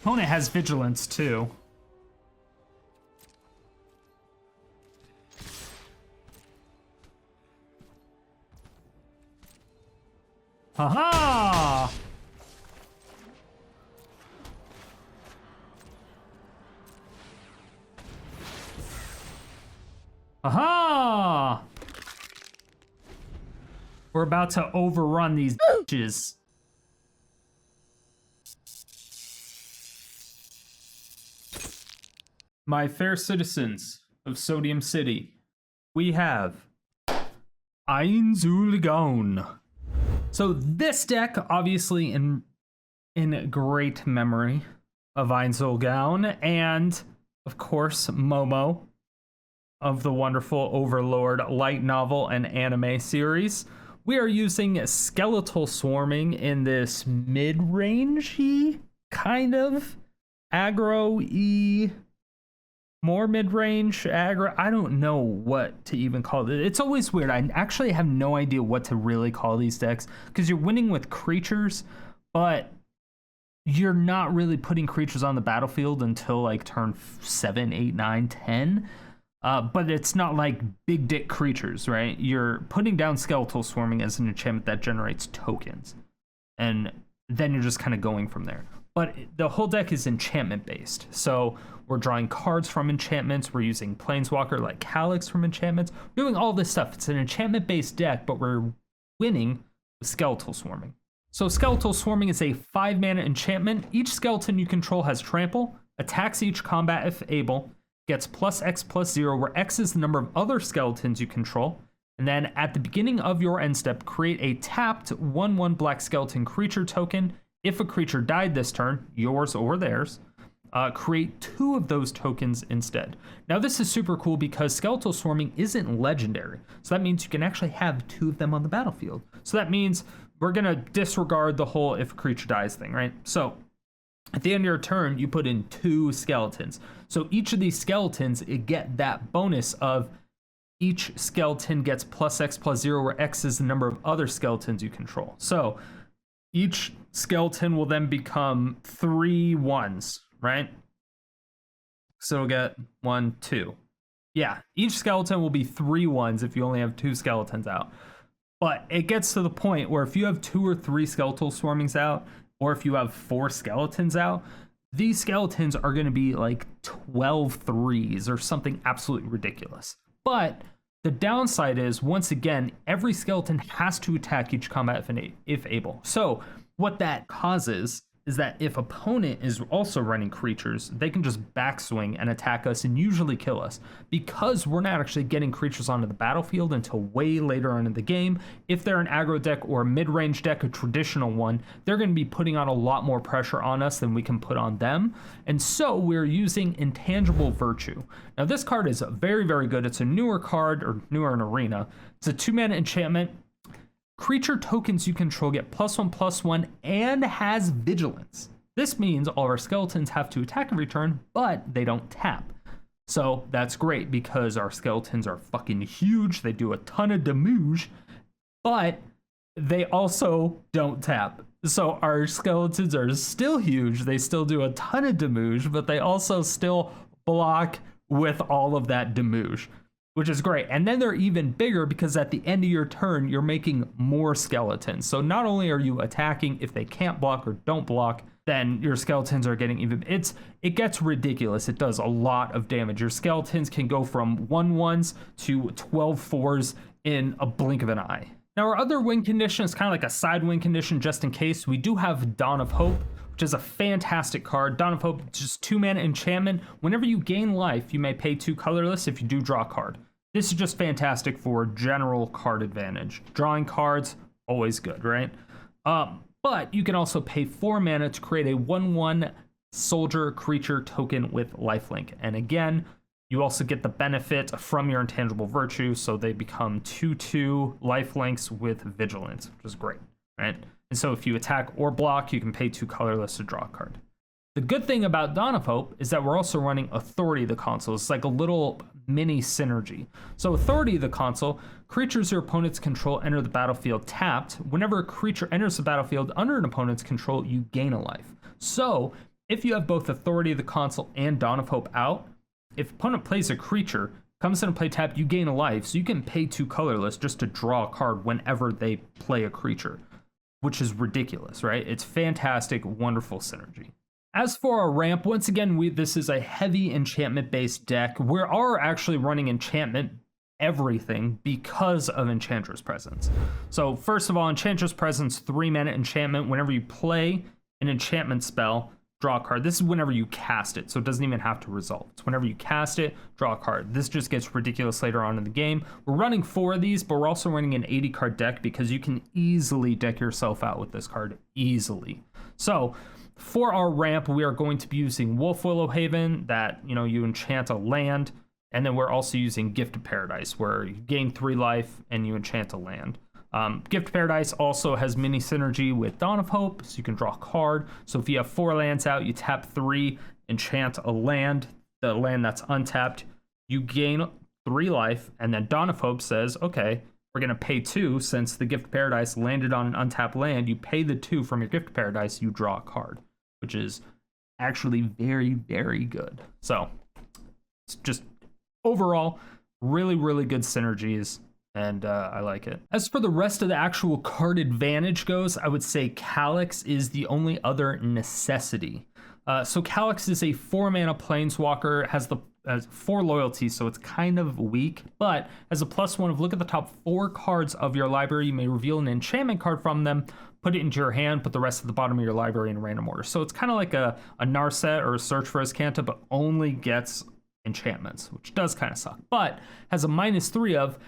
Opponent has Vigilance too. Haha! Aha! We're about to overrun these bitches. My fair citizens of Sodium City, we have Ainz. So this deck, obviously in great memory of Ainz, and of course Momo of the wonderful Overlord light novel and anime series. We are using Skeletal Swarming in this mid-rangey kind of aggro-y, more mid-range aggro. I don't know what to even call it. It's always weird. I actually have no idea what to really call these decks because you're winning with creatures, but you're not really putting creatures on the battlefield until like turn 7, 8, 9, 10. But it's not like big dick creatures, right? You're putting down Skeletal Swarming as an enchantment that generates tokens. And then you're just kind of going from there. But the whole deck is enchantment based. So we're drawing cards from enchantments. We're using Planeswalker like Calix from enchantments. We're doing all this stuff. It's an enchantment based deck, but we're winning with Skeletal Swarming. So Skeletal Swarming is a 5-mana enchantment. Each skeleton you control has trample, attacks each combat if able, gets +X+0, where X is the number of other skeletons you control. And then at the beginning of your end step, create a tapped 1/1 black skeleton creature token. If a creature died this turn, yours or theirs, create 2 of those tokens instead. Now this is super cool because Skeletal Swarming isn't legendary. So that means you can actually have 2 of them on the battlefield. So that means we're gonna disregard the whole if a creature dies thing, right? So at the end of your turn, you put in 2 skeletons. So each of these skeletons, it get that bonus of each skeleton gets +X+0, where X is the number of other skeletons you control. So each skeleton will then become 3 1s, right? So we'll get 1, 2. Yeah, each skeleton will be 3 1s if you only have 2 skeletons out. But it gets to the point where if you have 2 or 3 Skeletal Swarmings out, or if you have 4 skeletons out, these skeletons are going to be like 12 3s or something absolutely ridiculous. But the downside is, once again, every skeleton has to attack each combat if able. So what that causes is that if opponent is also running creatures, they can just backswing and attack us and usually kill us. Because we're not actually getting creatures onto the battlefield until way later on in the game, if they're an aggro deck or a mid-range deck, a traditional one, they're going to be putting on a lot more pressure on us than we can put on them. And so we're using Intangible Virtue. Now this card is very, very good. It's a newer card, or newer in Arena. It's a 2-mana enchantment. Creature tokens you control get +1/+1 and has Vigilance. This means all our skeletons have to attack every turn, but they don't tap. So that's great because our skeletons are fucking huge. They do a ton of damage, but they also don't tap. So our skeletons are still huge. They still do a ton of damage, but they also still block with all of that damage, which is great. And then they're even bigger because at the end of your turn, you're making more skeletons. So not only are you attacking, if they can't block or don't block, then your skeletons are getting even, it gets ridiculous. It does a lot of damage. Your skeletons can go from 1/1s to 12 4s in a blink of an eye. Now our other win condition is kind of like a side win condition just in case. We do have Dawn of Hope, which is a fantastic card. Dawn of Hope, just 2-mana enchantment. Whenever you gain life, you may pay 2 colorless if you do draw a card. This is just fantastic for general card advantage. Drawing cards, always good, right? But you can also pay 4 mana to create a 1/1 soldier creature token with lifelink. And again, you also get the benefit from your Intangible Virtue, so they become 2/2 lifelinks with Vigilance, which is great, right? And so if you attack or block, you can pay 2 colorless to draw a card. The good thing about Dawn of Hope is that we're also running Authority of the Consul. It's like a little mini synergy. So Authority of the Consul, creatures your opponents control enter the battlefield tapped. Whenever a creature enters the battlefield under an opponent's control, you gain a life. So if you have both Authority of the Consul and Dawn of Hope out, if opponent plays a creature, comes in and play tap, you gain a life, so you can pay 2 colorless just to draw a card whenever they play a creature, which is ridiculous, right? It's fantastic, wonderful synergy. As for our ramp, once again, this is a heavy enchantment-based deck. We are actually running enchantment everything because of Enchantress Presence. So first of all, Enchantress Presence, 3-mana enchantment. Whenever you play an enchantment spell, draw a card. This is whenever you cast it, so it doesn't even have to resolve. It's whenever you cast it, draw a card. This just gets ridiculous later on in the game. We're running 4 of these, but we're also running an 80-card deck because you can easily deck yourself out with this card, easily. So for our ramp, we are going to be using Wolfwillow Haven, that, you know, you enchant a land, and then we're also using Gift of Paradise, where you gain 3 life and you enchant a land. Gift of Paradise also has mini synergy with Dawn of Hope, so you can draw a card. So if you have 4 lands out, you tap 3, enchant a land, the land that's untapped, you gain 3 life, and then Dawn of Hope says, okay, we're going to pay 2 since the Gift of Paradise landed on an untapped land. You pay the 2 from your Gift of Paradise, you draw a card, which is actually very, very good. So it's just overall really, really good synergies. And I like it. As for the rest of the actual card advantage goes, I would say Calix is the only other necessity. So Calix is a 4-mana planeswalker, has 4 loyalties, so it's kind of weak, but as a +1 of look at the top 4 cards of your library, you may reveal an enchantment card from them, put it into your hand, put the rest at the bottom of your library in random order. So it's kind of like a Narset or a Search for Azcanta, but only gets enchantments, which does kind of suck, but has a -3 of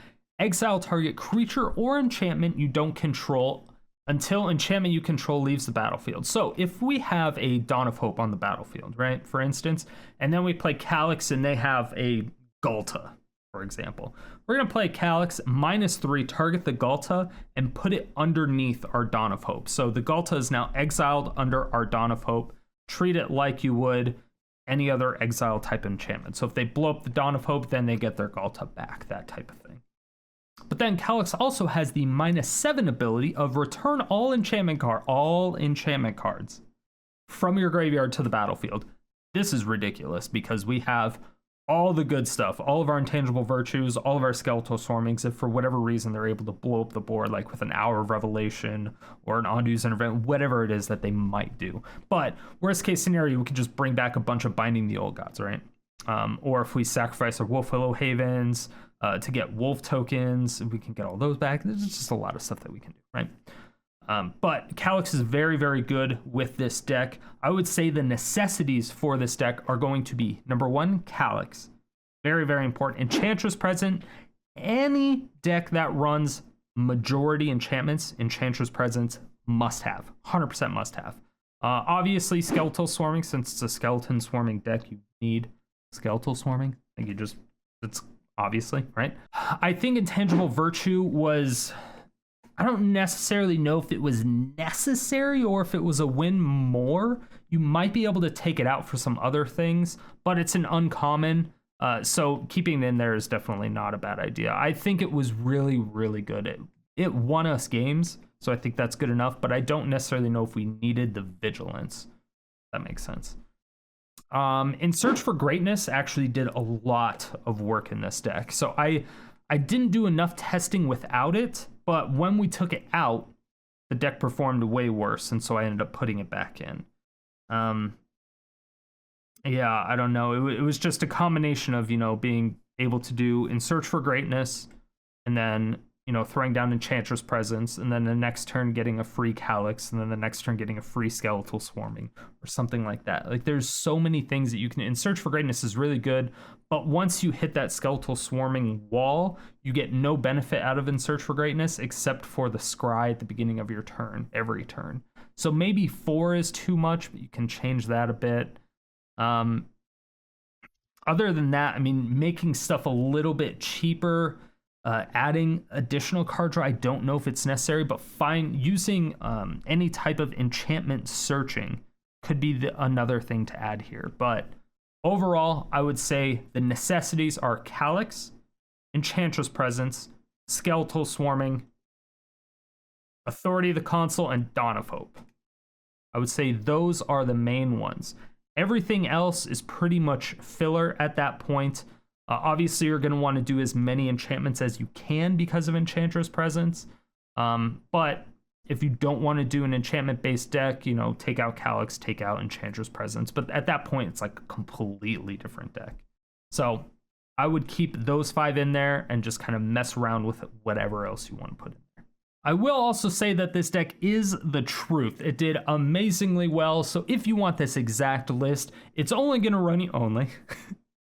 exile target creature or enchantment you don't control until enchantment you control leaves the battlefield. So if we have a Dawn of Hope on the battlefield, right, for instance, and then we play Calix and they have a Ghalta, for example, we're going to play Calix, -3, target the Ghalta, and put it underneath our Dawn of Hope. So the Ghalta is now exiled under our Dawn of Hope. Treat it like you would any other exile type enchantment. So if they blow up the Dawn of Hope, then they get their Ghalta back, that type of thing. But then Calix also has the -7 ability of return all enchantment cards from your graveyard to the battlefield. This is ridiculous because we have all the good stuff, all of our intangible virtues, all of our skeletal swarmings. If for whatever reason they're able to blow up the board, like with an Hour of Revelation or an Ondu's Intervention, whatever it is that they might do. But worst case scenario, we could just bring back a bunch of Binding the Old Gods, right? Or if we sacrifice our Wolfwillow Havens to get wolf tokens, we can get all those back. There's just a lot of stuff that we can do, right? But Calix is very, very good with this deck. I would say the necessities for this deck are going to be, number 1, Calix. Very, very important. Enchantress Presence. Any deck that runs majority enchantments, Enchantress Presence must have. 100% must have. Obviously, Skeletal Swarming, since it's a Skeleton Swarming deck, you need Skeletal Swarming. I think it's obviously, right? I think Intangible Virtue was, I don't necessarily know if it was necessary or if it was a win more. You might be able to take it out for some other things, but it's an uncommon. So keeping it in there is definitely not a bad idea. I think it was really, really good. It won us games, so I think that's good enough, but I don't necessarily know if we needed the vigilance. That makes sense. In Search for Greatness actually did a lot of work in this deck. So I didn't do enough testing without it, but when we took it out, the deck performed way worse, and so I ended up putting it back in. Yeah, I don't know. It was just a combination of, being able to do In Search for Greatness, and then, throwing down Enchantress Presence, and then the next turn getting a free Calix, and then the next turn getting a free Skeletal Swarming, or something like that. Like, there's so many things that you can... In Search for Greatness is really good, but once you hit that Skeletal Swarming wall, you get no benefit out of In Search for Greatness, except for the Scry at the beginning of your turn, every turn. So maybe 4 is too much, but you can change that a bit. Other than that, making stuff a little bit cheaper... adding additional card draw, I don't know if it's necessary, but using any type of enchantment searching could be another thing to add here. But overall, I would say the necessities are Calix, Enchantress Presence, Skeletal Swarming, Authority of the Consul, and Dawn of Hope. I would say those are the main ones. Everything else is pretty much filler at that point. Obviously, you're going to want to do as many enchantments as you can because of Enchantress presence. But if you don't want to do an enchantment-based deck, you know, take out Calix, take out Enchantress presence. But at that point, it's like a completely different deck. So I would keep those 5 in there and just kind of mess around with whatever else you want to put in there. I will also say that this deck is the truth. It did amazingly well, so if you want this exact list, it's only going to run you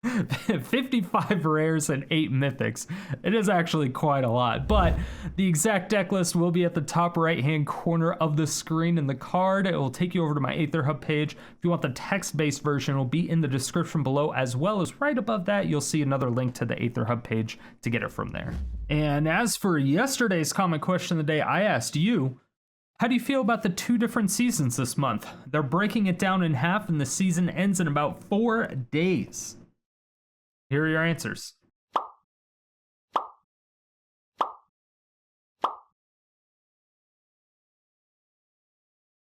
55 rares and 8 mythics. It is actually quite a lot, but the exact deck list will be at the top right-hand corner of the screen in the card. It will take you over to my Aether Hub page. If you want the text-based version, it will be in the description below, as well as right above that, you'll see another link to the Aether Hub page to get it from there. And as for yesterday's comment question of the day, I asked you, how do you feel about the 2 different seasons this month? They're breaking it down in half, and the season ends in about 4 days. Here are your answers.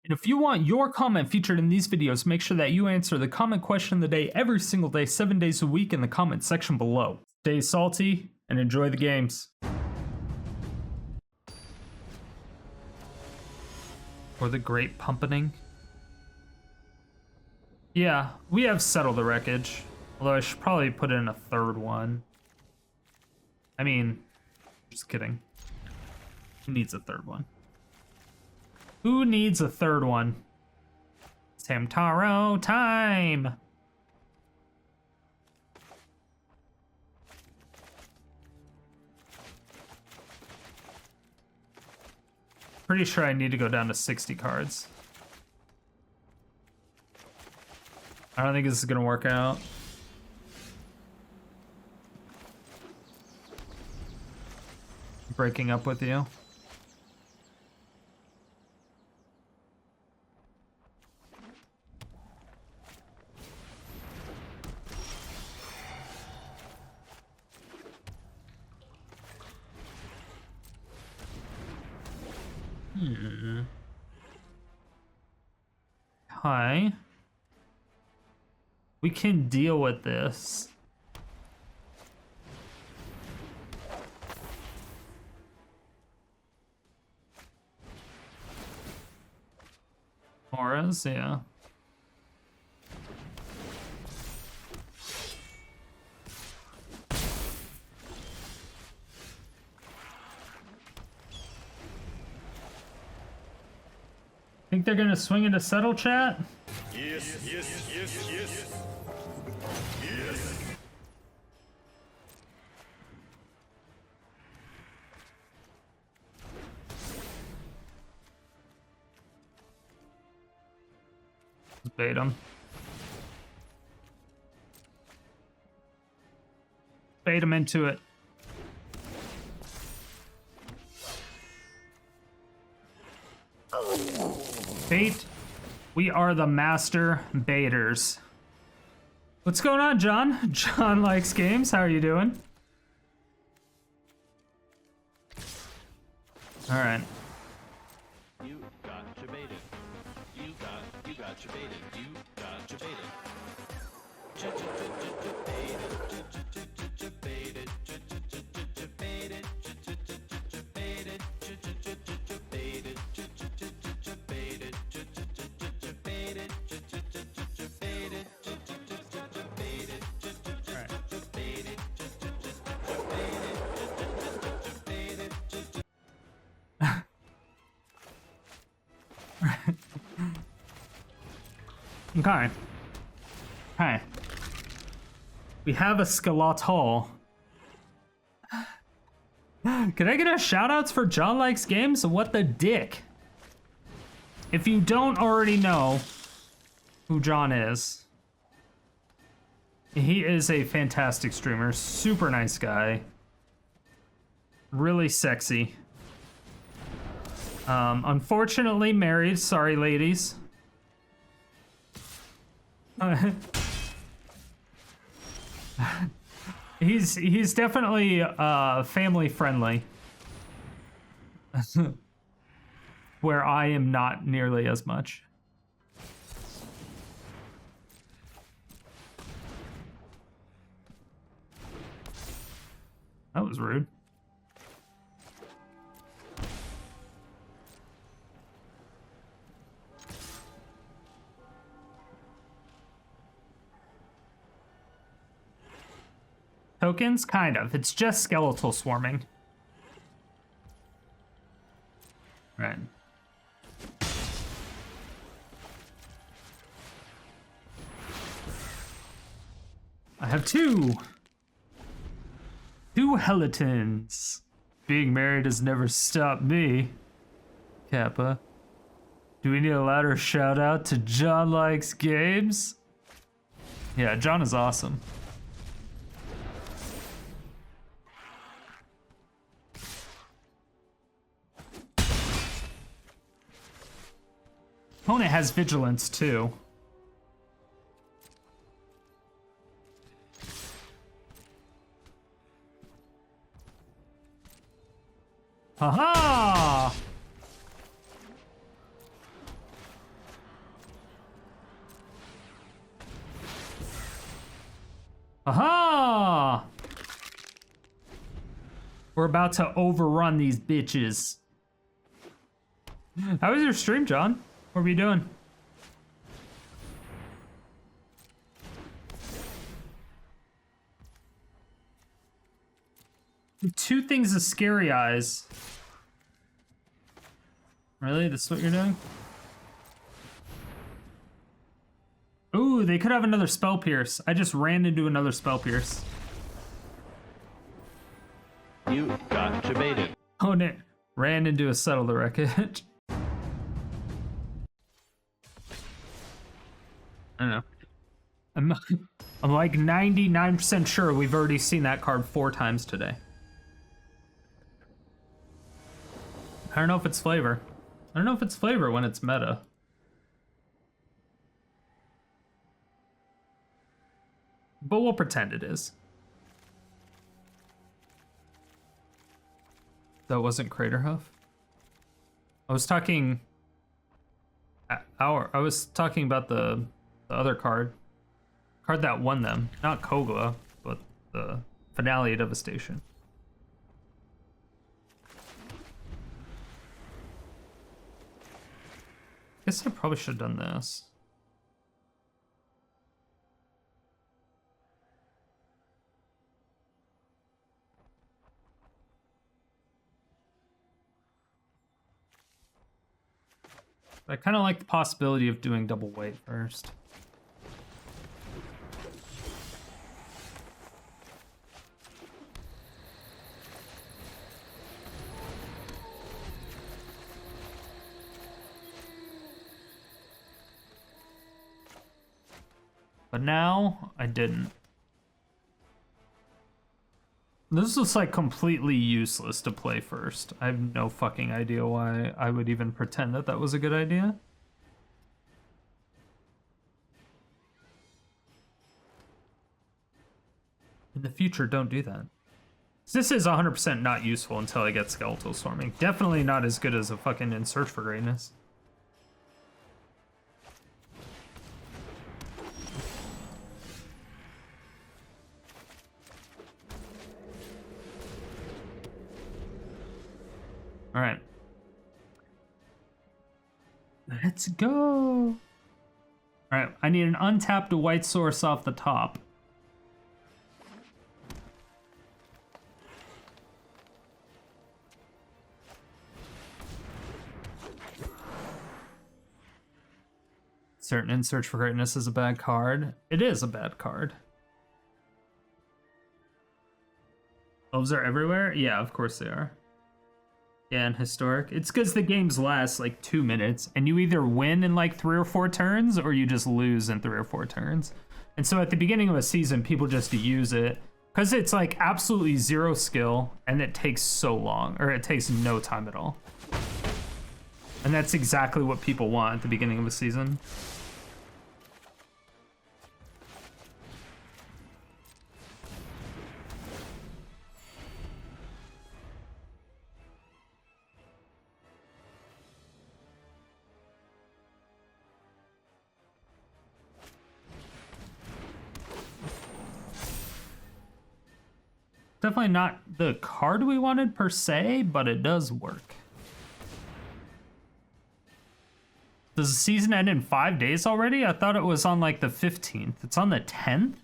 And if you want your comment featured in these videos, make sure that you answer the comment question of the day every single day, 7 days a week in the comment section below. Stay salty and enjoy the games. Or the great pumpening. Yeah, we have Settle the Wreckage. Although I should probably put in a 3rd one. I mean, just kidding. Who needs a 3rd one? Who needs a 3rd one? Samtaro time! Pretty sure I need to go down to 60 cards. I don't think this is gonna work out. Breaking up with you. Hi. We can deal with this. Auras, yeah. Think they're gonna swing into Settle, chat? Yes, yes, yes, yes. Yes. Bait him. Bait him into it. Bait. We are the master baiters. What's going on, John? John likes games. How are you doing? All right. You got your baited. You got your baited. You got your baited. Okay. Hi. We have a skeletal. Can I get a shout outs for John Likes Games? What the dick? If you don't already know who John is, he is a fantastic streamer, super nice guy, really sexy. Unfortunately married, sorry ladies. He's definitely family friendly. Where I am not nearly as much. That was rude. Tokens? Kind of. It's just skeletal swarming. Right. I have two Helitons. Being married has never stopped me. Kappa. Do we need a louder shout out to John Likes Games? Yeah, John is awesome. Opponent has vigilance too. Haha! Aha! We're about to overrun these bitches. How was your stream, John? What were you doing? Two things of scary eyes. Really? This is what you're doing? Ooh, they could have another Spell Pierce. I just ran into another Spell Pierce. You got debated. Oh, no. Ran into a Settle the Wreckage. I don't know. I'm like 99% sure we've already seen that card 4 times today. I don't know if it's flavor. I don't know if it's flavor when it's meta. But we'll pretend it is. That wasn't Craterhoof? I was talking... I was talking about the other card. Card that won them. Not Kogla, but the Finale of Devastation. Guess I probably should have done this. I kind of like the possibility of doing double weight first. But now, I didn't. This is like completely useless to play first. I have no fucking idea why I would even pretend that that was a good idea. In the future, don't do that. This is 100% not useful until I get Skeletal Swarming. Definitely not as good as a fucking In Search for Greatness. All right. Let's go. All right, I need an untapped white source off the top. Certain In Search for Greatness is a bad card. It is a bad card. Elves are everywhere? Yeah, of course they are. Yeah, and Historic. It's because the games last like 2 minutes, and you either win in like 3 or 4 turns, or you just lose in 3 or 4 turns. And so at the beginning of a season, people just use it because it's like absolutely 0 skill, and it takes so long, or it takes no time at all. And that's exactly what people want at the beginning of a season. Definitely not the card we wanted per se, but it does work. Does the season end in 5 days already? I thought it was on like the 15th. It's on the 10th?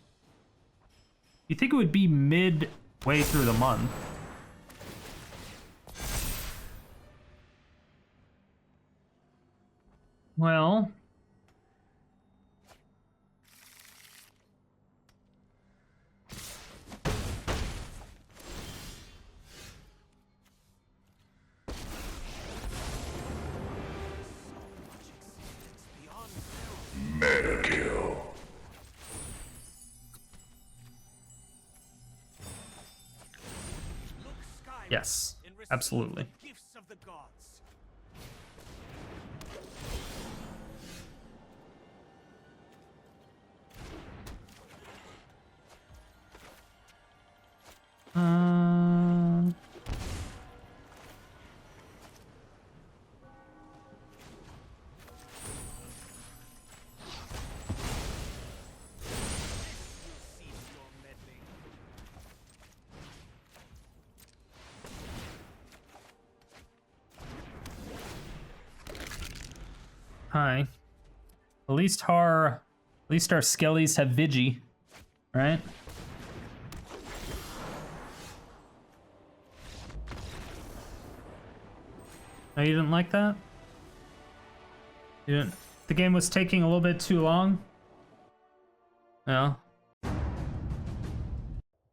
You think it would be midway through the month? Well... Yes, absolutely. Hi. At least our skellies have Vigi, right? Oh, you didn't like that? You didn't? The game was taking a little bit too long? No.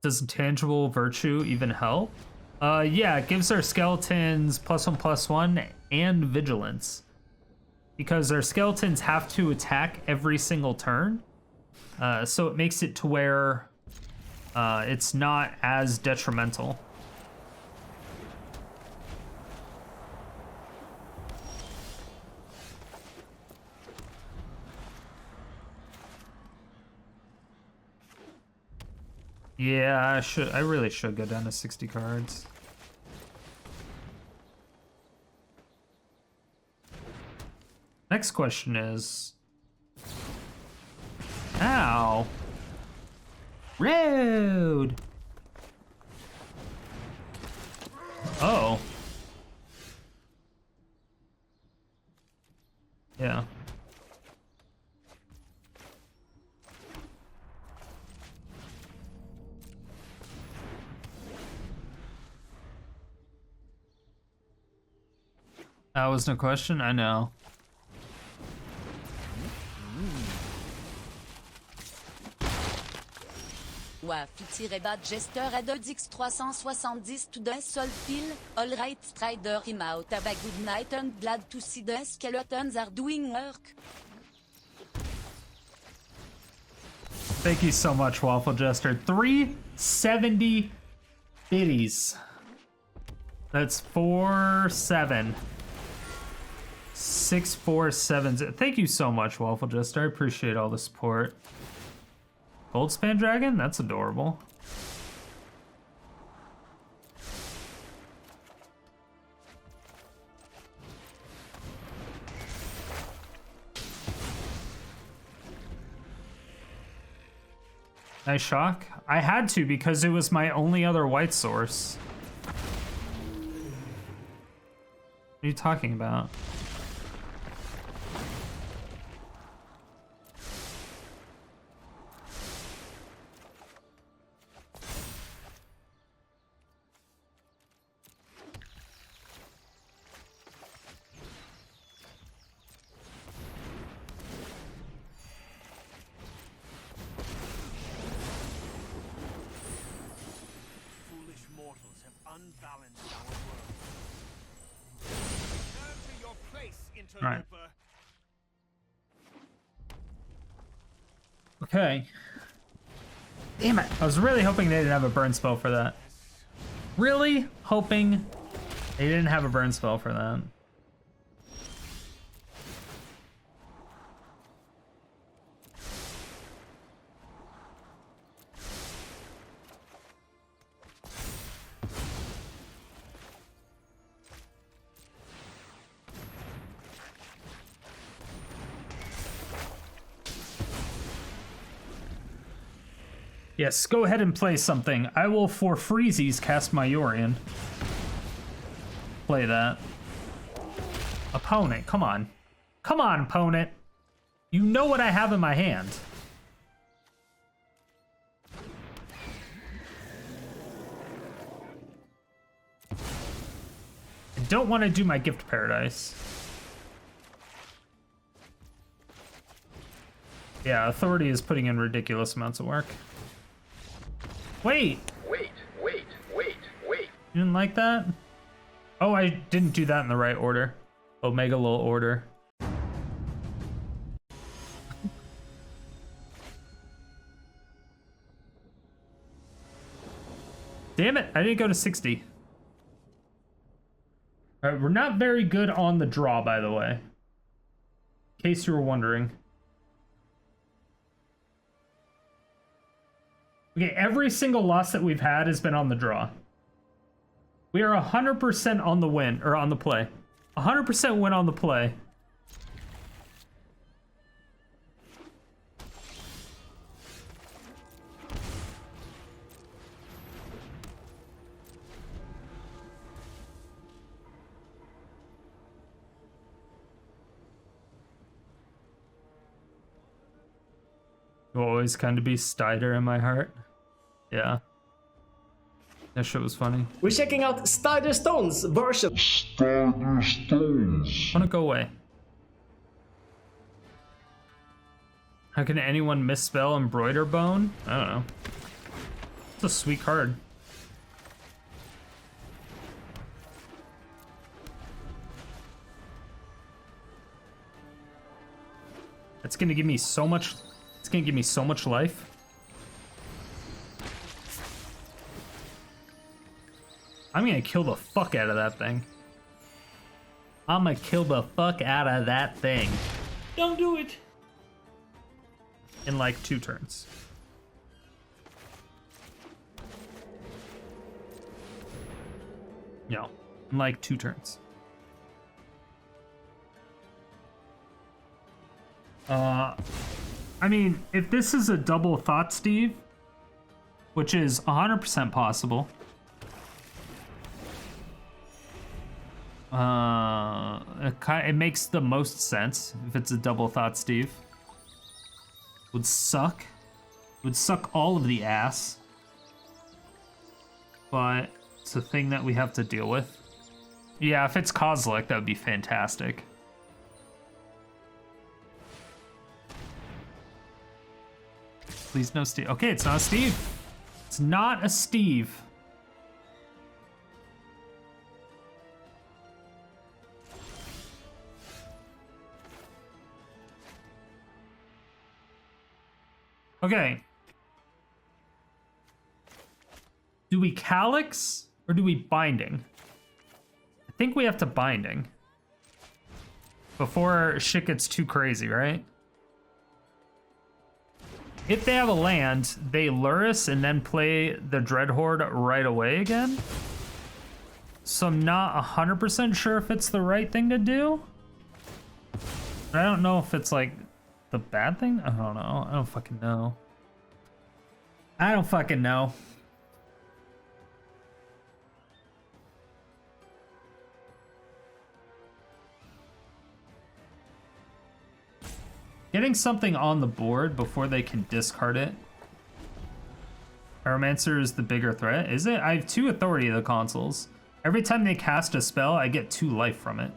Does Intangible Virtue even help? Yeah, it gives our skeletons +1/+1 and vigilance. Because our skeletons have to attack every single turn. So it makes it to where it's not as detrimental. Yeah, I really should go down to 60 cards. Next question is... Ow! Rude! Oh. Yeah. That was no question? I know. Ouais, Futireba Jester à 2x370 to the sol feel, alright Strider him out, have a good night and glad to see the skeletons are doing work. Thank you so much, Waffle Jester. 370 biddies. That's 4-7. 6-4-7. Thank you so much, Waffle Jester. I appreciate all the support. Goldspan Dragon? That's adorable. Nice shock. I had to because it was my only other white source. What are you talking about? Right. Okay. Damn it. I was really hoping they didn't have a burn spell for that. Really hoping they didn't have a burn spell for that. Yes, go ahead and play something. I will, for freezies, cast my Yorion. Play that. Opponent, come on. Come on, opponent. You know what I have in my hand. I don't want to do my Gift Paradise. Yeah, Authority is putting in ridiculous amounts of work. Wait! Wait. You didn't like that? Oh, I didn't do that in the right order. Omega Lul order. Damn it, I didn't go to 60. Alright, we're not very good on the draw, by the way. In case you were wondering. Okay, every single loss that we've had has been on the draw. We are 100% on the win, or on the play. 100% win on the play. Will always kind of be Styder in my heart. Yeah. That shit was funny. We're checking out Styder Stone's version. Wanna go away. How can anyone misspell Embroider Bone? I don't know. It's a sweet card. It's gonna give me so much. It's gonna give me so much life. I'm gonna kill the fuck out of that thing. I'm gonna kill the fuck out of that thing. Don't do it. In like 2 turns. No, in like 2 turns. I mean, if this is a double Thought Steve, which is 100% possible. It makes the most sense if it's a double Thought Steve. Would suck. Would suck all of the ass. But it's a thing that we have to deal with. Yeah, if it's Kozilek, that would be fantastic. Please no Steve. Okay, it's not a Steve. It's not a Steve. Okay. Do we Calix or do we Binding? I think we have to Binding. Before shit gets too crazy, right? If they have a land, they Lurrus and then play the Dreadhorde right away again. So I'm not 100% sure if it's the right thing to do. But I don't know if it's like the bad thing? I don't know. I don't fucking know. I don't fucking know. Getting something on the board before they can discard it. Pyromancer is the bigger threat, is it? I have 2 authority of the Consuls. Every time they cast a spell, I get 2 life from it.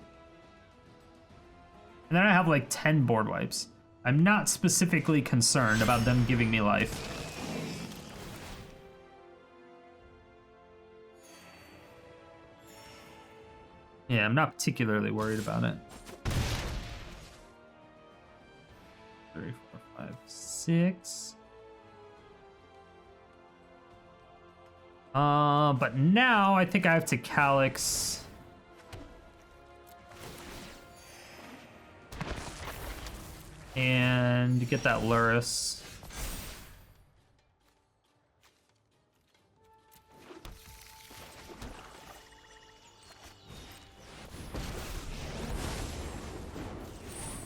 And then I have like 10 board wipes. I'm not specifically concerned about them giving me life. Yeah, I'm not particularly worried about it. 3, 4, 5, 6. But now I think I have to Calix. And get that Lurrus.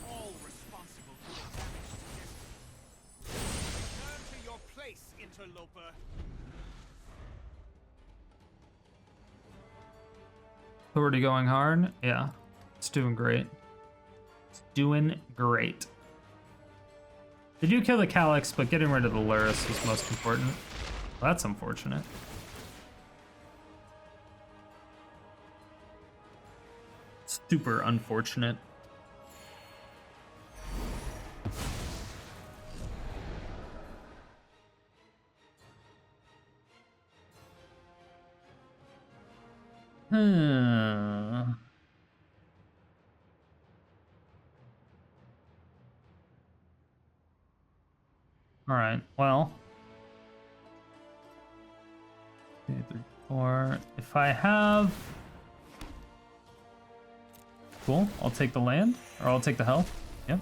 All responsible for the damage to this. Return to your place. face, interloper. Authority going hard. Yeah, it's doing great. It's doing great. They do kill the Calix, but getting rid of the Lurrus is most important. Well, that's unfortunate. Super unfortunate. All right, well. 2, 3, 4. If I have... Cool, I'll take the land, or I'll take the health. Yep.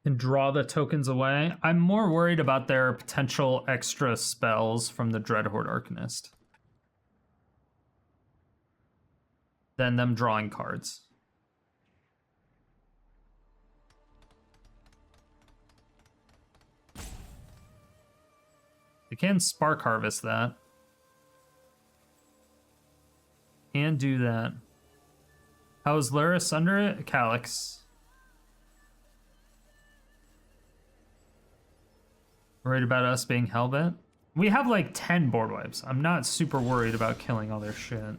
And draw the tokens away. I'm more worried about their potential extra spells from the Dreadhorde Arcanist than them drawing cards. They can Spark Harvest that. Can do that. How is Lurrus under it? Calix. Worried about us being hellbent? We have like 10 board wipes. I'm not super worried about killing all their shit.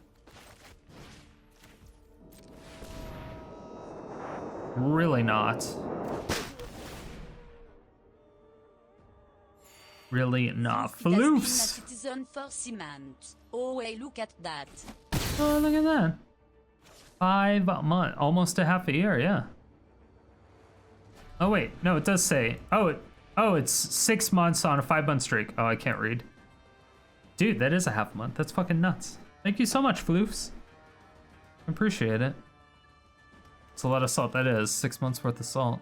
Really not. Really not. Floofs! Oh, hey, look at that. Oh, look at that. 5 months. Almost a half a year, yeah. Oh, wait. No, it does say... Oh, it's 6 months on a 5-month streak. Oh, I can't read. Dude, that is a half month. That's fucking nuts. Thank you so much, Floofs. Appreciate it. It's a lot of salt, that is. 6 months worth of salt.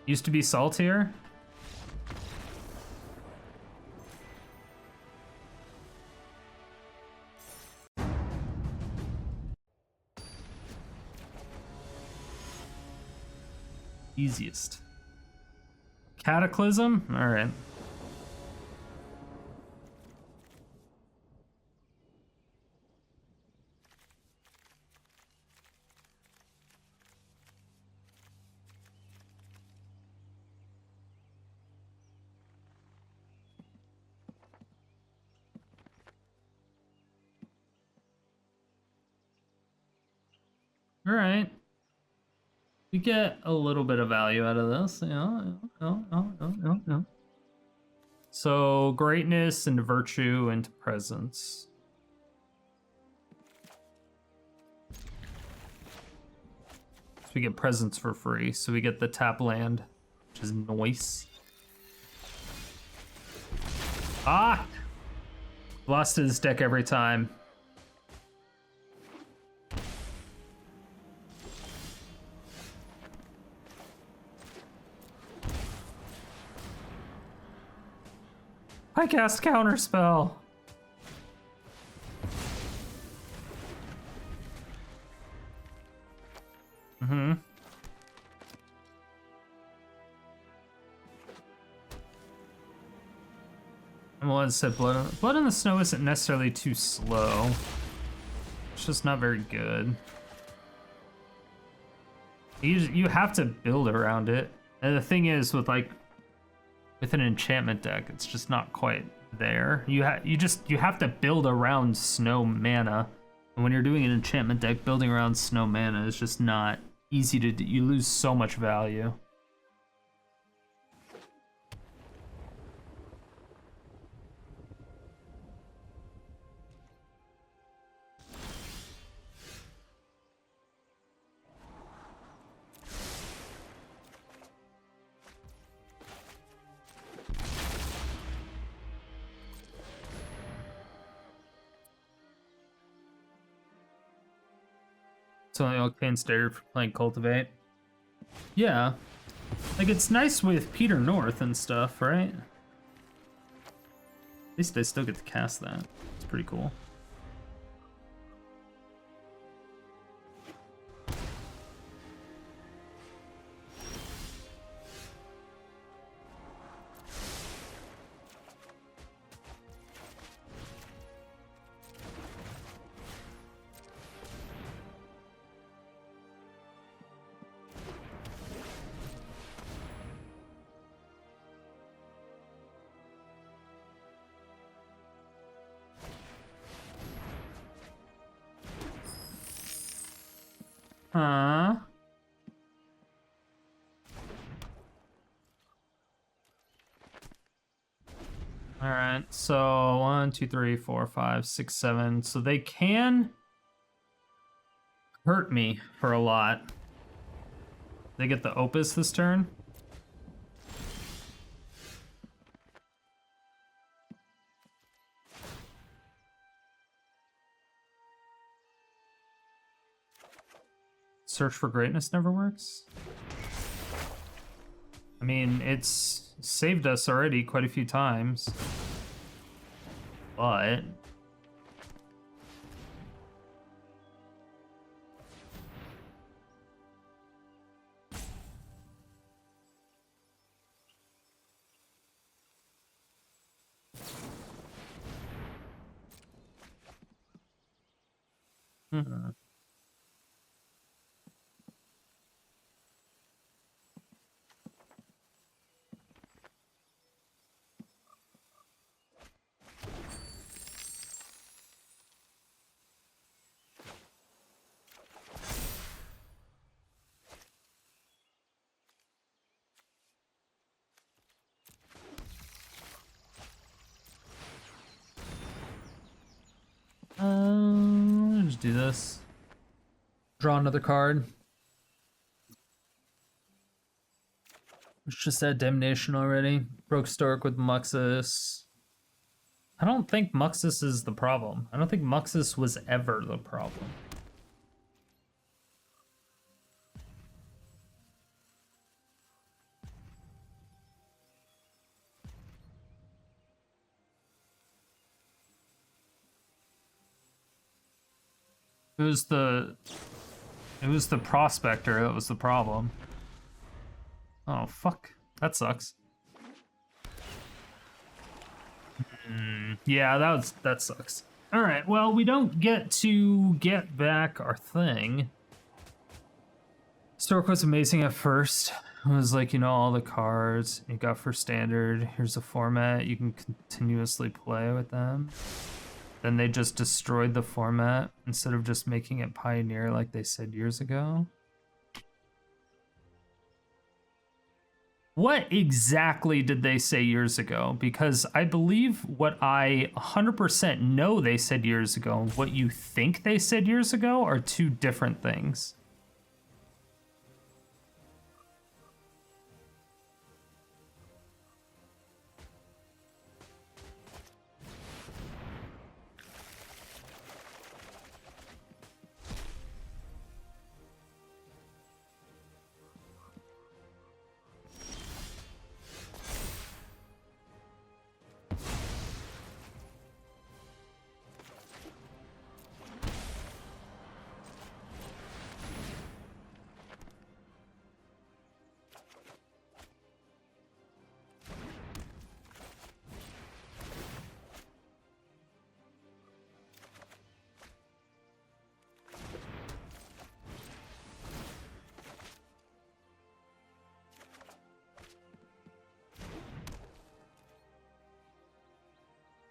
Used to be saltier. Easiest. Cataclysm? Alright. Alright. We get a little bit of value out of this. Yeah. So, greatness into virtue into presence. So we get presence for free. So we get the tap land, which is nice. Ah! Lost his deck every time. I cast Counterspell. Mm-hmm. Well, I said Blood in the Snow isn't necessarily too slow. It's just not very good. You have to build around it. And the thing is with like with an enchantment deck, it's just not quite there. You have to build around snow mana, and when you're doing an enchantment deck, building around snow mana is just not easy to do. You lose so much value. It's only okay and standard for playing Cultivate. Yeah. Like, it's nice with Peter North and stuff, right? At least I still get to cast that. It's pretty cool. Huh? Alright, so 1, 2, 3, 4, 5, 6, 7. So they can hurt me for a lot. They get the Opus this turn. Search for Greatness never works. I mean, it's saved us already quite a few times. But just do this. Draw another card. It's just that Damnation already. Broke Stork with Muxus. I don't think Muxus is the problem. I don't think Muxus was ever the problem. It was the Prospector that was the problem. Oh, fuck. That sucks. Yeah, that sucks. Alright, well, we don't get to get back our thing. Stork was amazing at first. It was like, you know, all the cards you got for standard. Here's a format. You can continuously play with them. Then they just destroyed the format instead of just making it Pioneer like they said years ago. What exactly did they say years ago? Because I believe what I 100% know they said years ago and what you think they said years ago are two different things.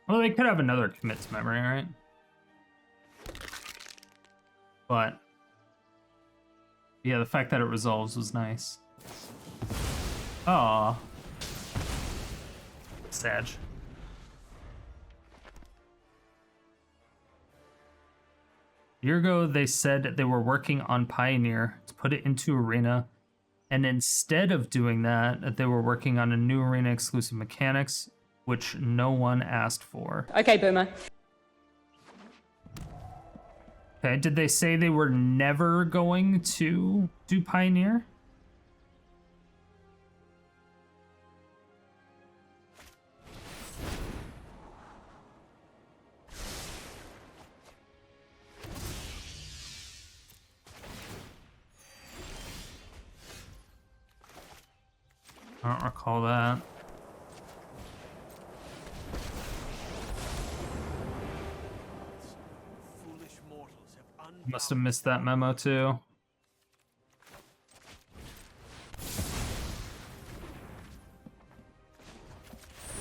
Well, they could have another commit to memory, right? But yeah, the fact that it resolves was nice. Aw. Sag. A year ago, they said they were working on Pioneer to put it into Arena, and instead of doing that, they were working on a new Arena exclusive mechanics, which no one asked for. Okay, Boomer. Okay, did they say they were never going to do Pioneer? I don't recall that. Must have missed that memo too.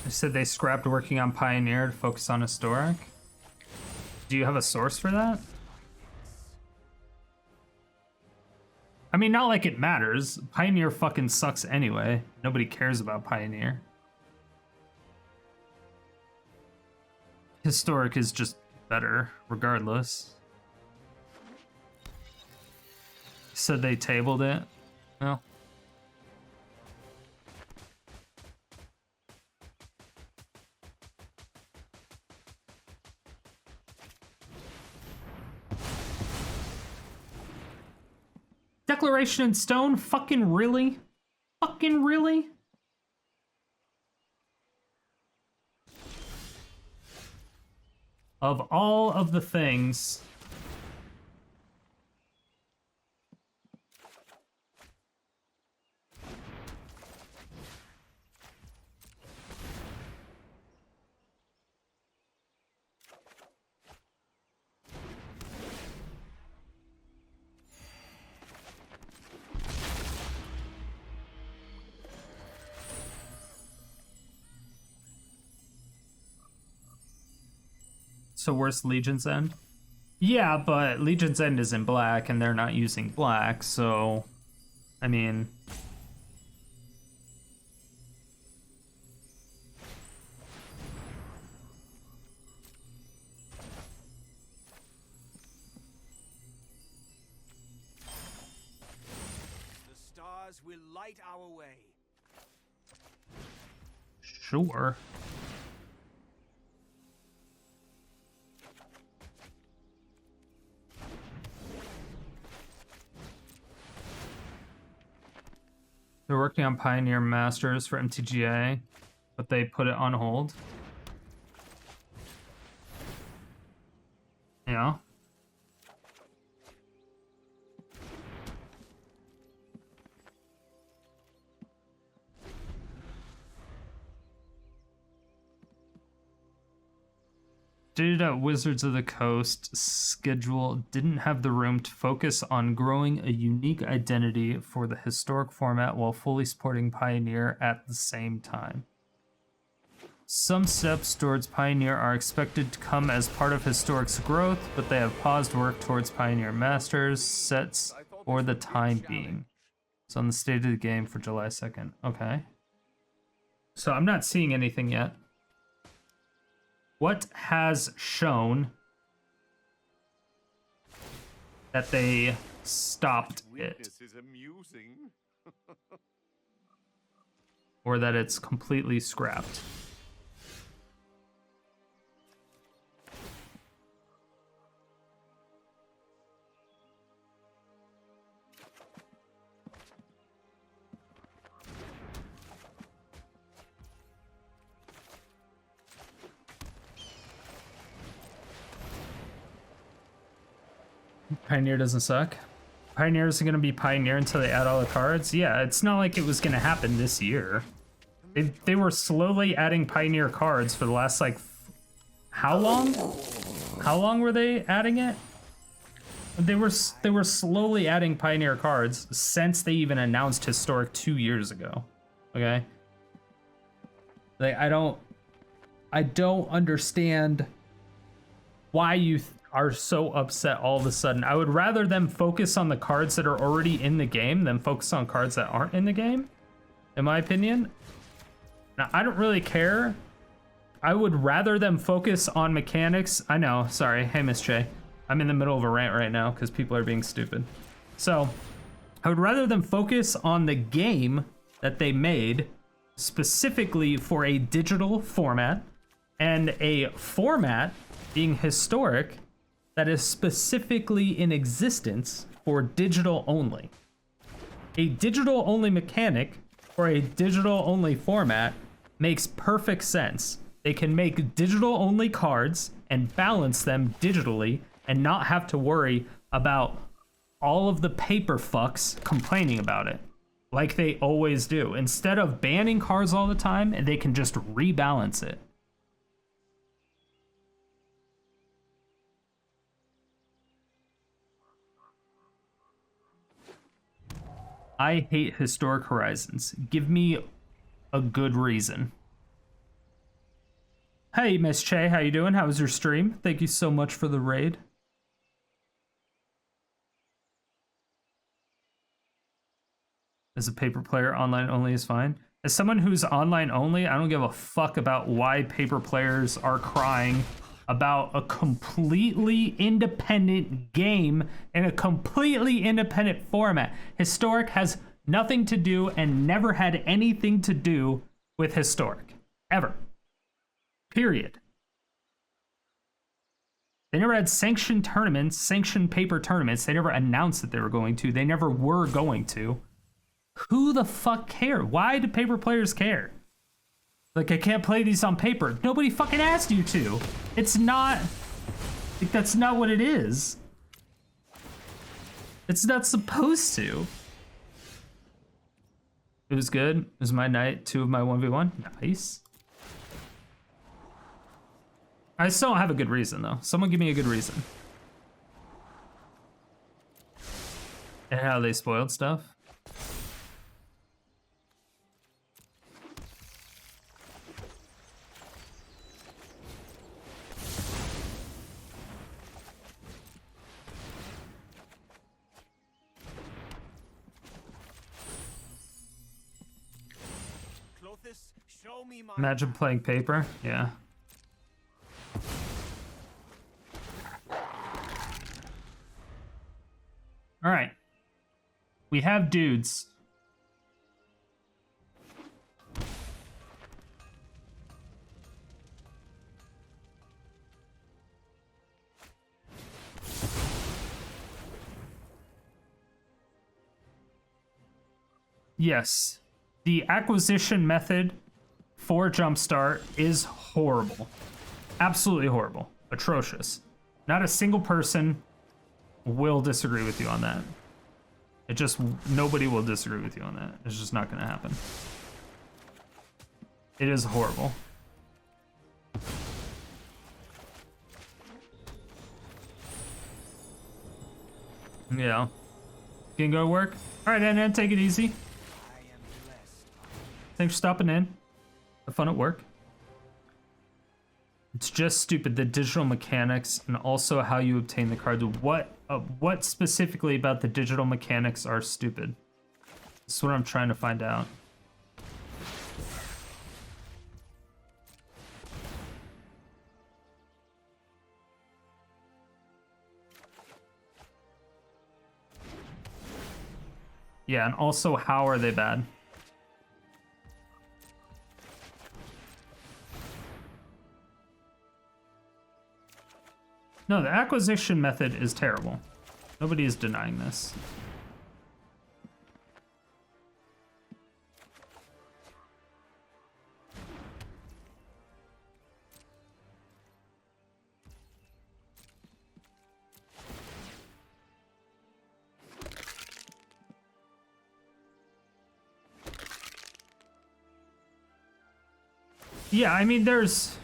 They said they scrapped working on Pioneer to focus on Historic. Do you have a source for that? I mean, not like it matters. Pioneer fucking sucks anyway. Nobody cares about Pioneer. Historic is just better, regardless. Said they tabled it. Well. Declaration in stone? Fucking really? Fucking really? Of all of the things... So where's Legion's End? Yeah, but Legion's End is in black and they're not using black, so... I mean... The stars will light our way. Sure. They're working on Pioneer Masters for MTGA, but they put it on hold. Yeah. Stated at Wizards of the Coast, schedule didn't have the room to focus on growing a unique identity for the historic format while fully supporting Pioneer at the same time. Some steps towards Pioneer are expected to come as part of Historic's growth, but they have paused work towards Pioneer Masters sets for the time being. It's on the state of the game for July 2nd. Okay. So I'm not seeing anything yet. What has shown that they stopped it? This is amusing. Or that it's completely scrapped? Pioneer doesn't suck. Pioneer isn't going to be Pioneer until they add all the cards. Yeah, it's not like it was going to happen this year. They were slowly adding Pioneer cards for the last, like, how long? How long were they adding it? They were slowly adding Pioneer cards since they even announced Historic 2 years ago. Okay? Like, I don't I don't understand why you are so upset all of a sudden. I would rather them focus on the cards that are already in the game than focus on cards that aren't in the game, in my opinion. Now, I don't really care. I would rather them focus on mechanics. I know, sorry. Hey, Miss J. I'm in the middle of a rant right now because people are being stupid. So, I would rather them focus on the game that they made specifically for a digital format and a format being historic that is specifically in existence for digital only. A digital only mechanic or a digital only format makes perfect sense. They can make digital only cards and balance them digitally and not have to worry about all of the paper fucks complaining about it like they always do. Instead of banning cards all the time, they can just rebalance it. I hate Historic Horizons. Give me a good reason. Hey, Miss Che, how you doing? How was your stream? Thank you so much for the raid. As a paper player, online only is fine. As someone who's online only, I don't give a fuck about why paper players are crying about a completely independent game in a completely independent format. Historic has nothing to do and never had anything to do with Historic. Ever. Period. They never had sanctioned tournaments, sanctioned paper tournaments. They never announced that they were going to. They never were going to. Who the fuck cares? Why do paper players care? Like, I can't play these on paper. Nobody fucking asked you to. It's not... Like, that's not what it is. It's not supposed to. It was good. It was my night. 2 of my 1v1. Nice. I still don't have a good reason, though. Someone give me a good reason. And how they spoiled stuff. Show me my Imagine playing paper. Yeah. All right. We have dudes. Yes. The acquisition method for Jumpstart is horrible. Absolutely horrible. Atrocious. Not a single person will disagree with you on that. It just, nobody will disagree with you on that. It's just not gonna happen. It is horrible. Yeah. Can go to work? Alright, and take it easy. Thanks for stopping in. Have fun at work. It's just stupid, the digital mechanics and also how you obtain the cards. What specifically about the digital mechanics are stupid? That's what I'm trying to find out. Yeah, and also how are they bad? No, the acquisition method is terrible. Nobody is denying this. Yeah, I mean, there's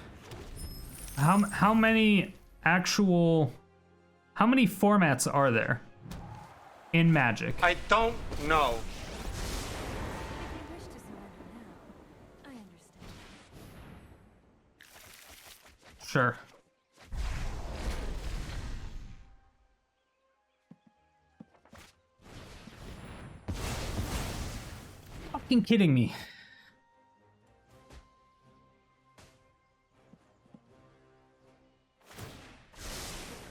how many how many formats are there in Magic? I don't know. Sure. Fucking kidding me.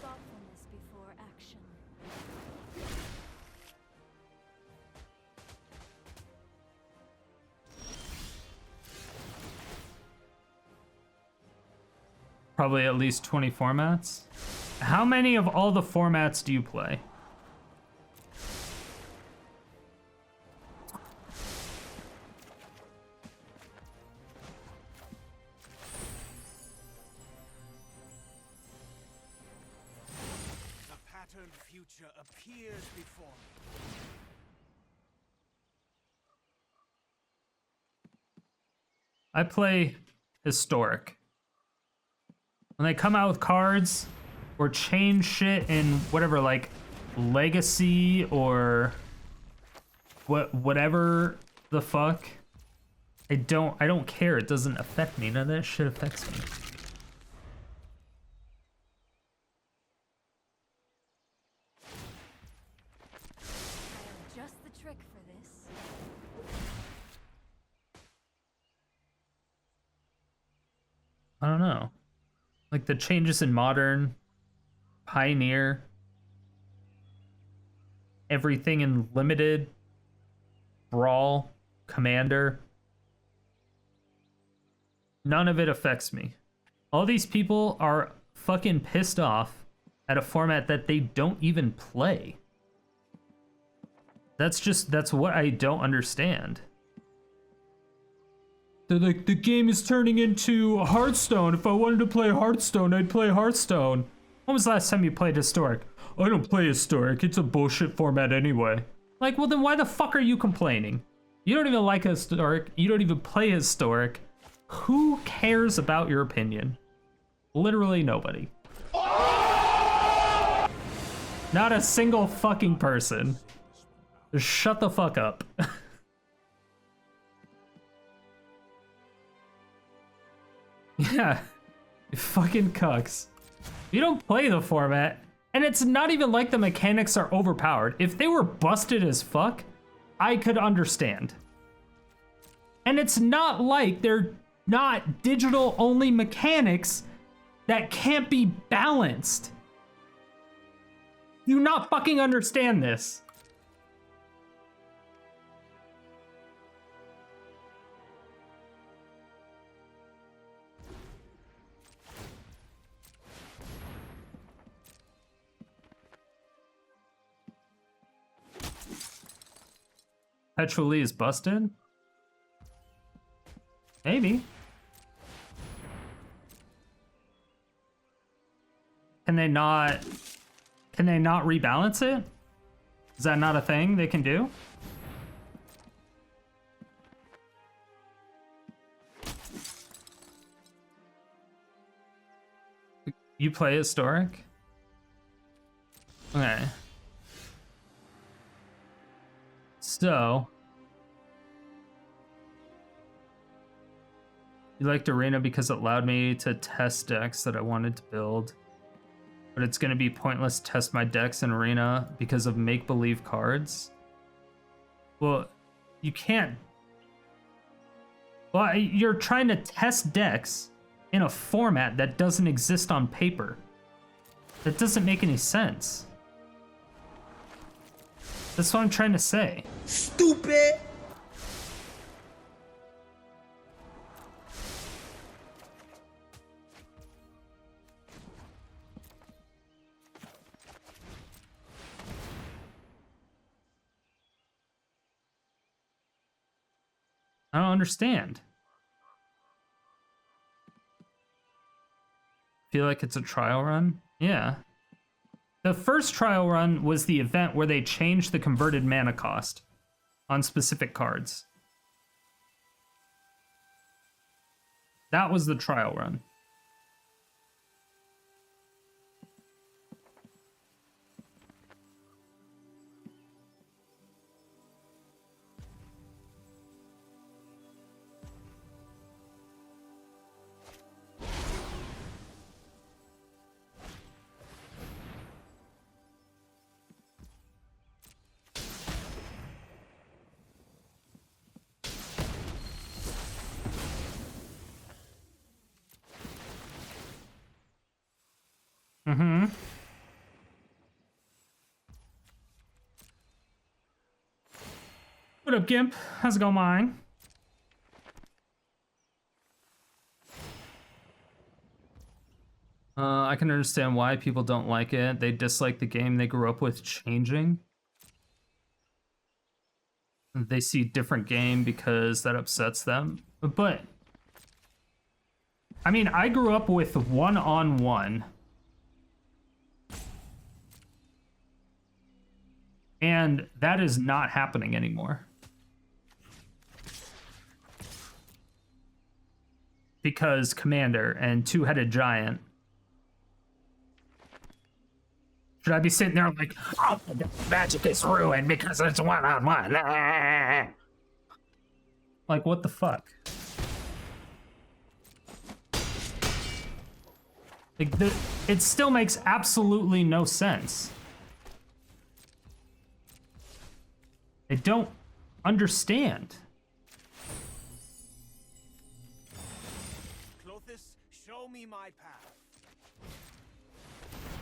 Thoughtfulness before action. Probably at least 20 formats. How many of all the formats do you play? The patterned future appears before me. I play historic. When they come out with cards or change shit in whatever, like legacy or whatever the fuck, I don't care. It doesn't affect me. None of that shit affects me. I have just the trick for this. I don't know. Like the changes in Modern, Pioneer, everything in Limited, Brawl, Commander. None of it affects me. All these people are fucking pissed off at a format that they don't even play. That's what I don't understand. They're like, the game is turning into Hearthstone. If I wanted to play Hearthstone, I'd play Hearthstone. When was the last time you played Historic? I don't play Historic. It's a bullshit format anyway. Like, well then why the fuck are you complaining? You don't even like Historic. You don't even play Historic. Who cares about your opinion? Literally nobody. Not a single fucking person. Just shut the fuck up. Yeah, you fucking cucks. You don't play the format, and it's not even like the mechanics are overpowered. If they were busted as fuck, I could understand. And it's not like they're not digital-only mechanics that can't be balanced. Do you not fucking understand this? Petrol is busted? Maybe. Can they not rebalance it? Is that not a thing they can do? You play Historic? Okay. So, you liked Arena because it allowed me to test decks that I wanted to build, but it's going to be pointless to test my decks in Arena because of make-believe cards? Well, you can't. Well, you're trying to test decks in a format that doesn't exist on paper. That doesn't make any sense. That's what I'm trying to say. Stupid! I don't understand. Feel like it's a trial run? Yeah. The first trial run was the event where they changed the converted mana cost on specific cards. That was the trial run. What up, Gimp? How's it going, mine? I can understand why people don't like it. They dislike the game they grew up with changing. They see a different game because that upsets them. But, I mean, I grew up with one-on-one. And that is not happening anymore. Because Commander and Two-Headed Giant. Should I be sitting there like, oh, magic is ruined because it's one-on-one? Like, what the fuck? Like, it still makes absolutely no sense. I don't understand. Clothis, show me my path.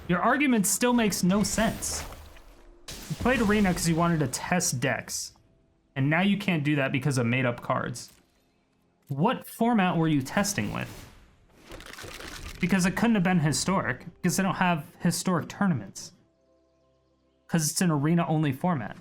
Your argument still makes no sense. You played Arena because you wanted to test decks, and now you can't do that because of made-up cards. What format were you testing with? Because it couldn't have been historic, because they don't have historic tournaments. Because it's an Arena-only format.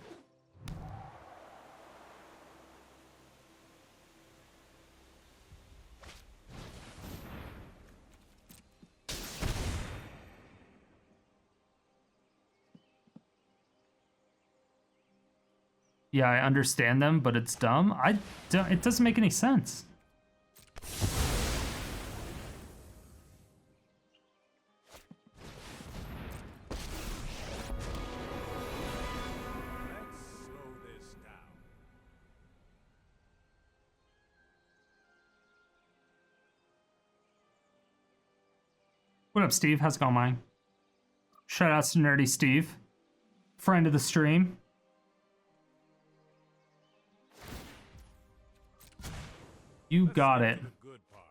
Yeah, I understand them, but it's dumb. It doesn't make any sense. Let's slow this down. What up, Steve? How's it going, mine? Shout outs to Nerdy Steve, friend of the stream. You got it. The good part.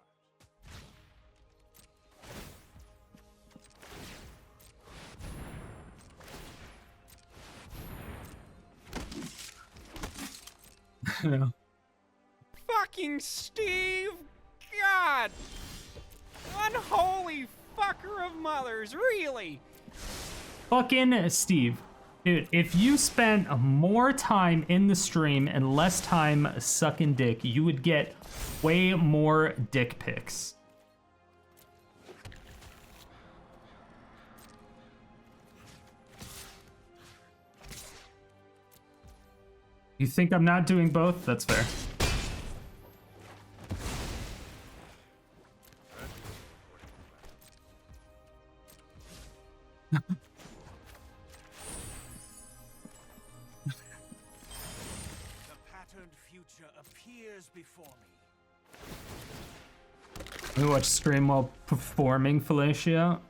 Fucking Steve! God! Unholy fucker of mothers, really? Fucking Steve. Dude, if you spent more time in the stream and less time sucking dick, you would get way more dick pics. You think I'm not doing both? That's fair. The patterned future appears before me. We watch stream while performing fellatio.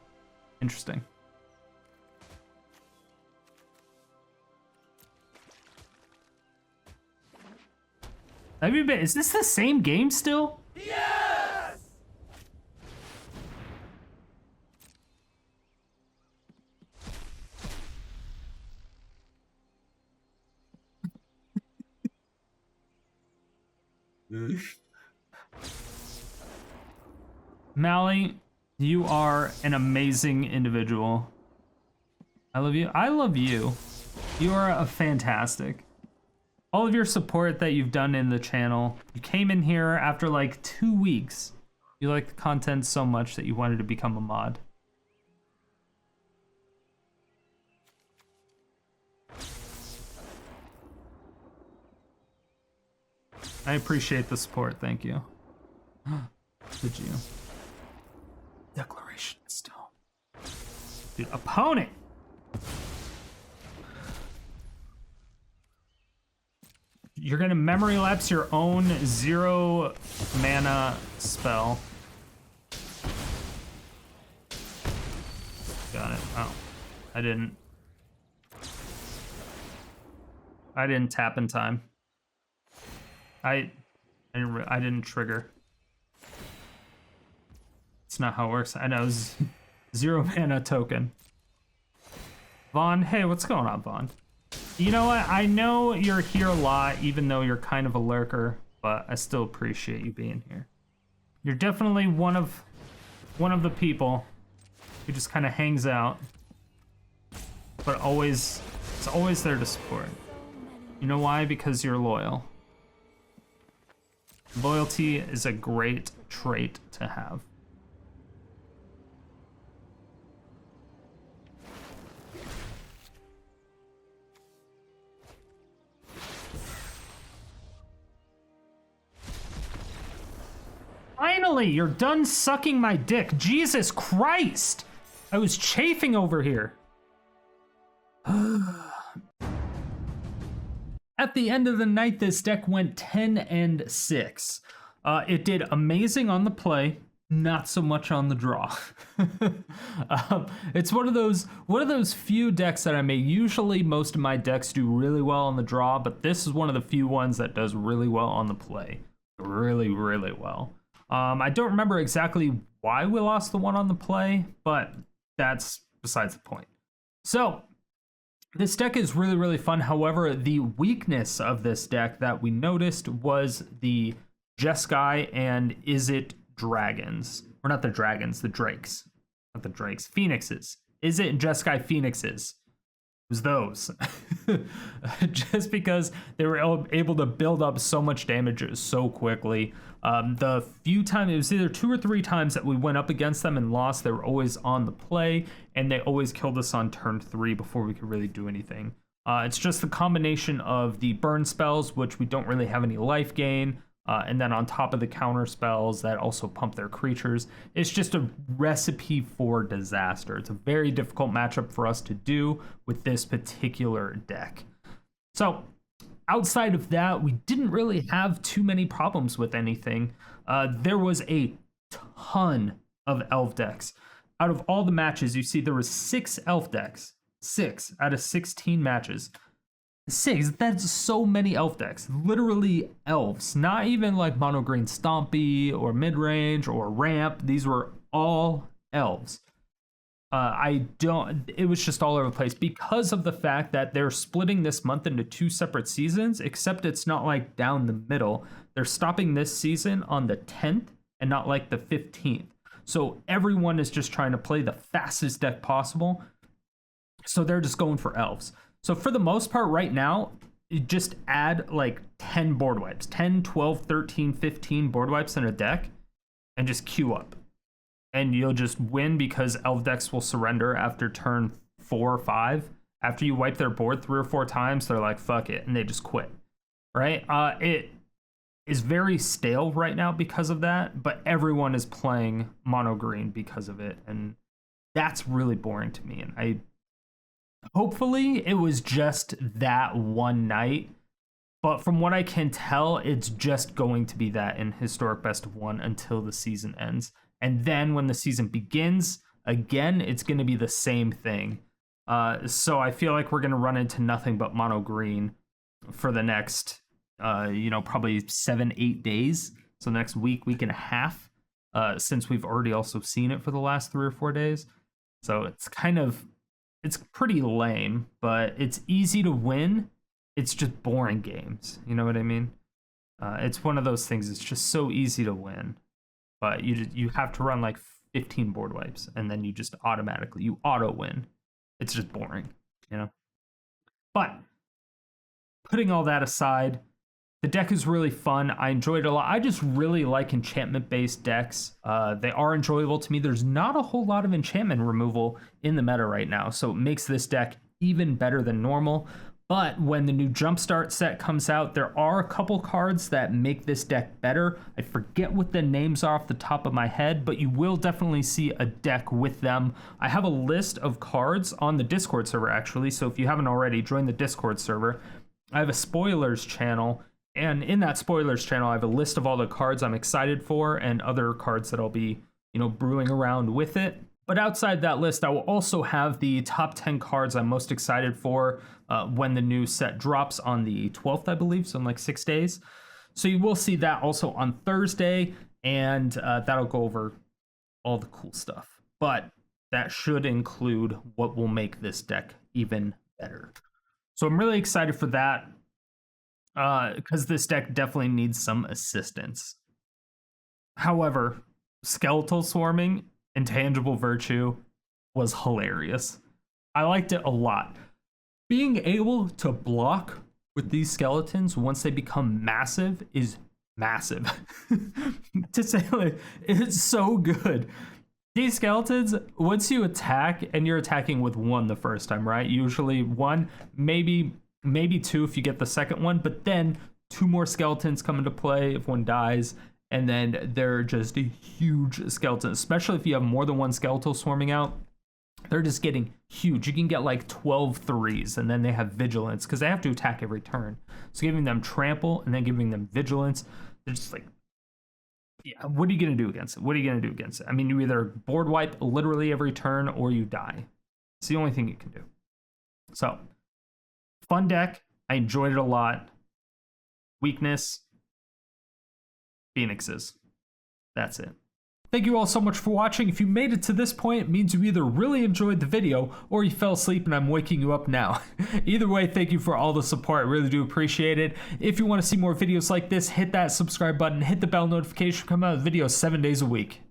Interesting. Have you been? Is this the same game still? Yes! Mally, you are an amazing individual. I love you. I love you. You are a fantastic. All of your support that you've done in the channel. You came in here after like 2 weeks. You liked the content so much that you wanted to become a mod. I appreciate the support. Thank you. Did you? Declaration Stone. Dude, opponent! You're gonna memory lapse your own 0 mana spell. Got it. Oh, I didn't tap in time. I didn't trigger. It's not how it works. I know. 0 mana token. Vaughn, hey, what's going on, Vaughn? You know what? I know you're here a lot, even though you're kind of a lurker, but I still appreciate you being here. You're definitely one of the people who just kind of hangs out, but it's always there to support. You know why? Because you're loyal. Loyalty is a great trait to have. Finally, you're done sucking my dick. Jesus Christ! I was chafing over here. At the end of the night, this deck went 10-6. It did amazing on the play, not so much on the draw. It's one of those few decks that I make. Usually, most of my decks do really well on the draw, but this is one of the few ones that does really well on the play. Really, really well. I don't remember exactly why we lost the one on the play, but that's besides the point. So, this deck is really, really fun. However, the weakness of this deck that we noticed was the Jeskai and Is It Dragons. Or not the dragons, the drakes. Not the drakes, phoenixes. Is It and Jeskai Phoenixes. It was those. Just because they were able to build up so much damage so quickly. The few times, it was either 2 or 3 times that we went up against them and lost, they were always on the play, and they always killed us on turn 3 before we could really do anything. It's just the combination of the burn spells, which we don't really have any life gain, and then on top of the counter spells that also pump their creatures. It's just a recipe for disaster. It's a very difficult matchup for us to do with this particular deck. So, outside of that, we didn't really have too many problems with anything. There was a ton of elf decks. Out of all the matches, you see there was 6 elf decks. 6 out of 16 matches. 6, that's so many elf decks. Literally elves. Not even like mono green stompy or mid-range or ramp. These were all elves. It was just all over the place because of the fact that they're splitting this month into 2 separate seasons, except it's not like down the middle. They're stopping this season on the 10th and not like the 15th. So everyone is just trying to play the fastest deck possible. So they're just going for elves. So for the most part right now, you just add like 10 board wipes, 10, 12, 13, 15 board wipes in a deck and just queue up. And you'll just win because elf decks will surrender after turn 4 or 5. After you wipe their board 3 or 4 times, they're like, fuck it, and they just quit, right? It is very stale right now because of that, but everyone is playing mono green because of it, and that's really boring to me. And hopefully it was just that one night, but from what I can tell, it's just going to be that in Historic Best of 1 until the season ends. And then when the season begins, again, it's going to be the same thing. So I feel like we're going to run into nothing but mono green for the next, probably 7-8 days. So next week and a half, since we've already also seen it for the last 3 or 4 days. So it's pretty lame, but it's easy to win. It's just boring games. You know what I mean? It's one of those things. It's just so easy to win. But you have to run like 15 board wipes, and then you just you auto win. It's just boring, you know? But putting all that aside, the deck is really fun. I enjoyed it a lot. I just really like enchantment-based decks. They are enjoyable to me. There's not a whole lot of enchantment removal in the meta right now, so it makes this deck even better than normal. But when the new Jumpstart set comes out, there are a couple cards that make this deck better. I forget what the names are off the top of my head, but you will definitely see a deck with them. I have a list of cards on the Discord server, actually, so if you haven't already, join the Discord server. I have a spoilers channel, and in that spoilers channel, I have a list of all the cards I'm excited for and other cards that I'll be, brewing around with it. But outside that list, I will also have the top 10 cards I'm most excited for when the new set drops on the 12th, I believe, so in like 6 days. So you will see that also on Thursday, and that'll go over all the cool stuff. But that should include what will make this deck even better. So I'm really excited for that, because this deck definitely needs some assistance. However, Skeletal Swarming, Intangible Virtue was hilarious. I liked it a lot. Being able to block with these skeletons once they become massive is massive. To say, like, it's so good. These skeletons, once you attack, and you're attacking with one the first time, right? Usually one, maybe two if you get the second one, but then two more skeletons come into play if one dies, and then they're just a huge skeleton, especially if you have more than one skeletal swarming out. They're just getting huge. You can get like 12 threes, and then they have vigilance because they have to attack every turn. So giving them trample and then giving them vigilance, they're just like, yeah, what are you going to do against it? What are you going to do against it? I mean, you either board wipe literally every turn or you die. It's the only thing you can do. So, fun deck. I enjoyed it a lot. Weakness, Phoenixes. That's it. Thank you all so much for watching. If you made it to this point, it means you either really enjoyed the video or you fell asleep and I'm waking you up now. Either way, thank you for all the support. I really do appreciate it. If you want to see more videos like this, hit that subscribe button, hit the bell notification, come out with videos 7 days a week.